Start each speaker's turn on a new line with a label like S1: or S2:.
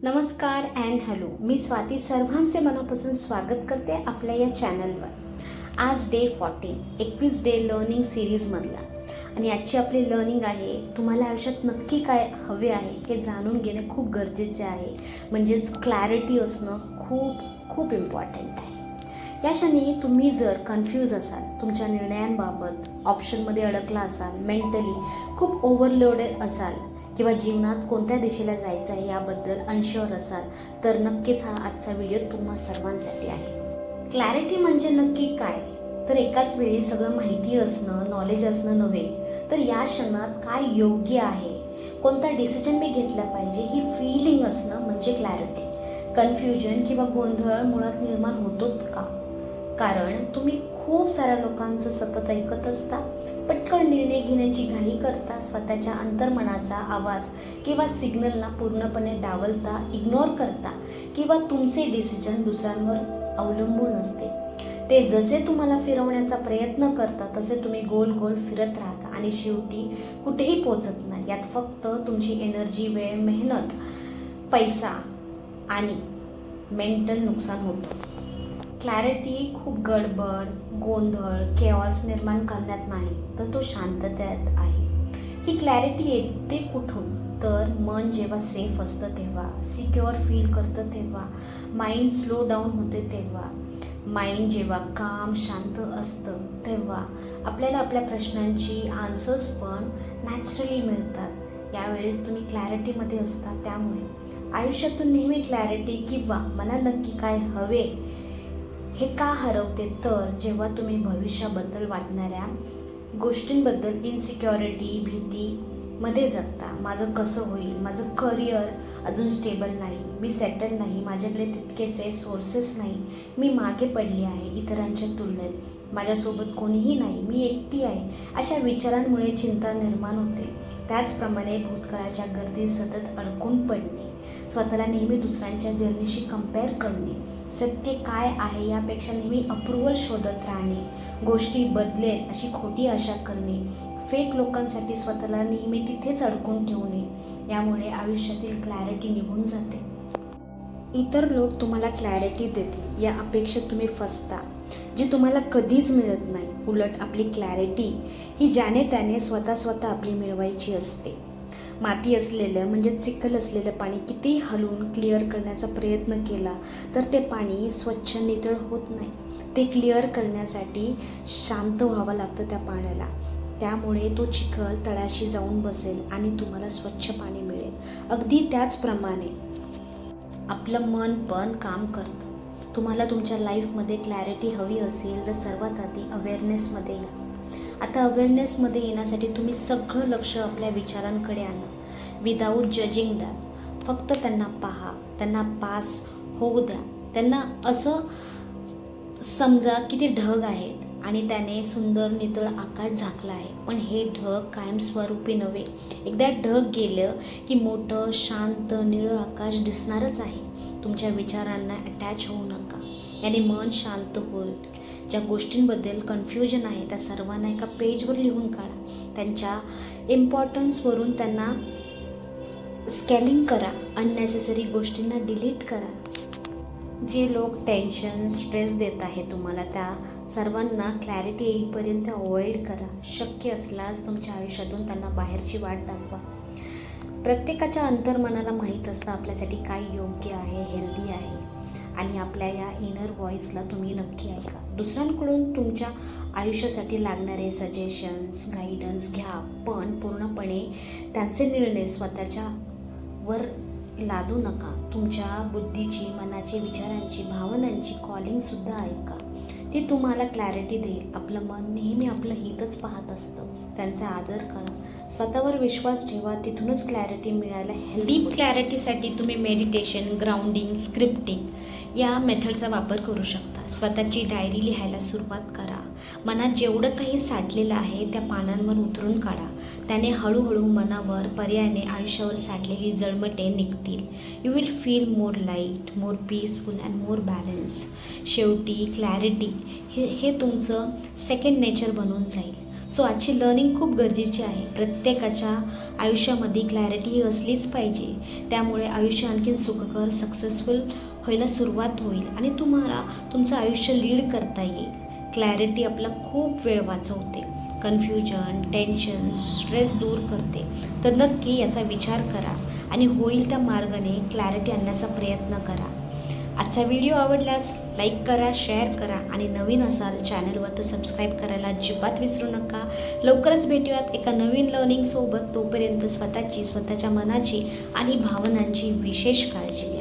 S1: नमस्कार and hello, मी स्वाती सर्वांचे मनापासून स्वागत करते आपल्या या चॅनलवर. आज डे 14 21 डे लर्निंग सिरीजमधला आणि आजची आपली लर्निंग आहे तुम्हाला आयुष्यात नक्की काय हवे आहे हे जाणून घेणे खूप गरजेचे आहे. म्हणजेच क्लॅरिटी असणं खूप खूप इम्पॉर्टंट आहे. या क्षणी तुम्ही जर कन्फ्यूज असाल, तुमच्या निर्णयांबाबत ऑप्शनमध्ये अडकला असाल, मेंटली खूप ओव्हरलोडेड असाल किंवा जीवनात कोणत्या दिशेला जायचं आहे याबद्दल अनश्युअर असाल, तर नक्कीच हा आजचा व्हिडिओ तुम्हा सर्वांसाठी आहे. क्लॅरिटी म्हणजे नक्की काय? तर एकाच वेळी सगळं माहिती असणं, नॉलेज असणं नव्हे, तर या क्षणात काय योग्य आहे, कोणता डिसिजन मी घेतला पाहिजे ही फीलिंग असणं म्हणजे क्लॅरिटी. कन्फ्युजन किंवा गोंधळ मुळात निर्माण होतोच का? कारण तुम्ही खूप साऱ्या लोकांचं सतत ऐकत असता, पटकन निर्णय घेण्याची घाई करता, स्वतःच्या अंतर्मनाचा आवाज किंवा सिग्नलला पूर्णपणे डावलता, इग्नोर करता किंवा तुमचे डिसिजन दुसऱ्यांवर अवलंबून असते. ते जसे तुम्हाला फिरवण्याचा प्रयत्न करता तसे तुम्ही गोल गोल फिरत राहता आणि शेवटी कुठेही पोचत नाही. यात फक्त तुमची एनर्जी, वेळ, मेहनत, पैसा आणि मेंटल नुकसान होतं. क्लॅरिटी खूप गडबड, गोंधळ, केऑस निर्माण करण्यात नाही, तर तो शांततेत आहे. ही क्लॅरिटी येते कुठून? तर मन जेव्हा सेफ असतं तेव्हा, सिक्युअर फील करतं तेव्हा, माइंड स्लो डाऊन होते तेव्हा, माइंड जेव्हा काम शांत असतं तेव्हा आपल्याला आपल्या प्रश्नांची आन्सर्स पण नॅचरली मिळतात. यावेळेस तुम्ही क्लॅरिटीमध्ये असता. त्यामुळे आयुष्यातून नेहमी क्लॅरिटी किंवा मला नक्की काय हवे हे का हरवते? तर जेव्हा तुम्ही भविष्याबद्दल वाटणाऱ्या गोष्टींबद्दल इन्सिक्युरिटी, भीतीमध्ये जगता. माझं कसं होईल, माझं करिअर अजून स्टेबल नाही, मी सेटल नाही, माझ्याकडे तितकेसे सोर्सेस नाही, मी मागे पडली आहे इतरांच्या तुलनेत, माझ्यासोबत कोणीही नाही, मी एकटी आहे. अशा विचारांमुळे चिंता निर्माण होते. त्याचप्रमाणे भूतकाळाच्या गर्दीत सतत अडकून पडणे, स्वतःला नेहमी दुसऱ्यांच्या जर्नीशी कंपेअर करणे, सत्य काय आहे यापेक्षा नेहमी अप्रूव्हल शोधत राहणे, गोष्टी बदलेल अशी खोटी आशा करणे, फेक लोकांसाठी स्वतःला नेहमी तिथेच अडकून ठेवणे, यामुळे आयुष्यातील क्लॅरिटी निघून जाते. इतर लोक तुम्हाला क्लॅरिटी देतील या अपेक्षेत तुम्ही फसता, जी तुम्हाला कधीच मिळत नाही. उलट आपली क्लॅरिटी ही ज्याने त्याने स्वतः आपली मिळवायची असते. माती असलेलं म्हणजे चिखल असलेलं पाणी कितीही हलवून क्लिअर करण्याचा प्रयत्न केला तर ते पाणी स्वच्छ नितळ होत नाही. ते क्लिअर करण्यासाठी शांत व्हावं लागतं त्या पाण्याला. त्यामुळे तो चिखल तळाशी जाऊन बसेल आणि तुम्हाला स्वच्छ पाणी मिळेल. अगदी त्याचप्रमाणे आपलं मन पण काम करतं. तुम्हाला तुमच्या लाईफमध्ये क्लॅरिटी हवी असेल तर सर्वात आधी अवेअरनेसमध्ये या. आता अवेअरनेसमध्ये येण्यासाठी तुम्ही सगळं लक्ष आपल्या विचारांकडे आणा, विदाऊट जजिंग दॅम. फक्त त्यांना पहा, त्यांना पास होऊ द्या. त्यांना असं समजा की ते ढग आहेत आणि त्याने सुंदर नितळ आकाश झाकलं आहे, पण हे ढग कायमस्वरूपी नव्हे. एकदा ढग गेलं की मोठं शांत निळं आकाश दिसणारच आहे. तुमच्या विचारांना अटॅच होऊ नका, याने मन शांत होईल. ज्या गोष्टींबद्दल कन्फ्युजन आहे त्या सर्वांना एका पेजवर लिहून काढा. त्यांच्या इम्पॉर्टन्सवरून त्यांना स्केलिंग करा, अननेसेसरी गोष्टींना डिलीट करा. जे लोक टेन्शन, स्ट्रेस देत आहे तुम्हाला, त्या सर्वांना क्लॅरिटी येईपर्यंत अवॉइड करा. शक्य असल्यास तुमच्या आयुष्यातून त्यांना बाहेरची वाट दाखवा. प्रत्येकाच्या अंतर्मनाला माहीत असतं आपल्यासाठी काय योग्य आहे, हेल्दी आहे, आणि आपल्या या इनर व्हॉईसला तुम्ही नक्की ऐका. दुसऱ्यांकडून तुमच्या आयुष्यासाठी लागणारे सजेशन्स, गाईडन्स घ्या, पण पूर्णपणे त्यांचे निर्णय स्वतःच्या वर लादू नका. तुमच्या बुद्धीची, मनाची, विचारांची, भावनांची कॉलिंगसुद्धा ऐका. ती तुम्हाला क्लॅरिटी देईल. आपलं मन नेहमी आपलं हितच पाहत असतं. त्यांचा आदर करा, स्वतःवर विश्वास ठेवा, तिथूनच क्लॅरिटी मिळायला हेल्दी. क्लॅरिटीसाठी तुम्ही मेडिटेशन, ग्राउंडिंग, स्क्रिप्टिंग या मेथडचा वापर करू शकता. स्वतःची डायरी लिहायला सुरुवात करा. मनात जेवढं काही साठलेलं आहे त्या पानांवर उतरून काढा. त्याने हळूहळू मनावर, पर्यायाने आयुष्यावर साठलेली जळमटे निघतील. You will feel more light, more peaceful and more balance. शेवटी क्लॅरिटी हे तुमचं सेकंड नेचर बनून जाईल. सो आजची लर्निंग खूप गरजेची आहे. प्रत्येकाच्या आयुष्यामध्ये क्लॅरिटी ही असलीच पाहिजे. त्यामुळे आयुष्य आणखीन सुखकर, सक्सेसफुल व्हायला सुरुवात होईल आणि तुम्हाला तुमचं आयुष्य लीड करता येईल. क्लॅरिटी आपला खूप वेळ वाचवते, कन्फ्युजन, टेन्शन, स्ट्रेस दूर करते. तर नक्की याचा विचार करा आणि होईल त्या मार्गाने क्लॅरिटी आणण्याचा प्रयत्न करा. आजचा व्हिडिओ आवडल्यास लाईक करा, शेअर करा आणि नवीन असाल चॅनलवर तर सबस्क्राईब करायला अजिबात विसरू नका. लवकरच भेटूयात एका नवीन लर्निंगसोबत. तोपर्यंत स्वतःच्या मनाची आणि भावनांची विशेष काळजी घ्या.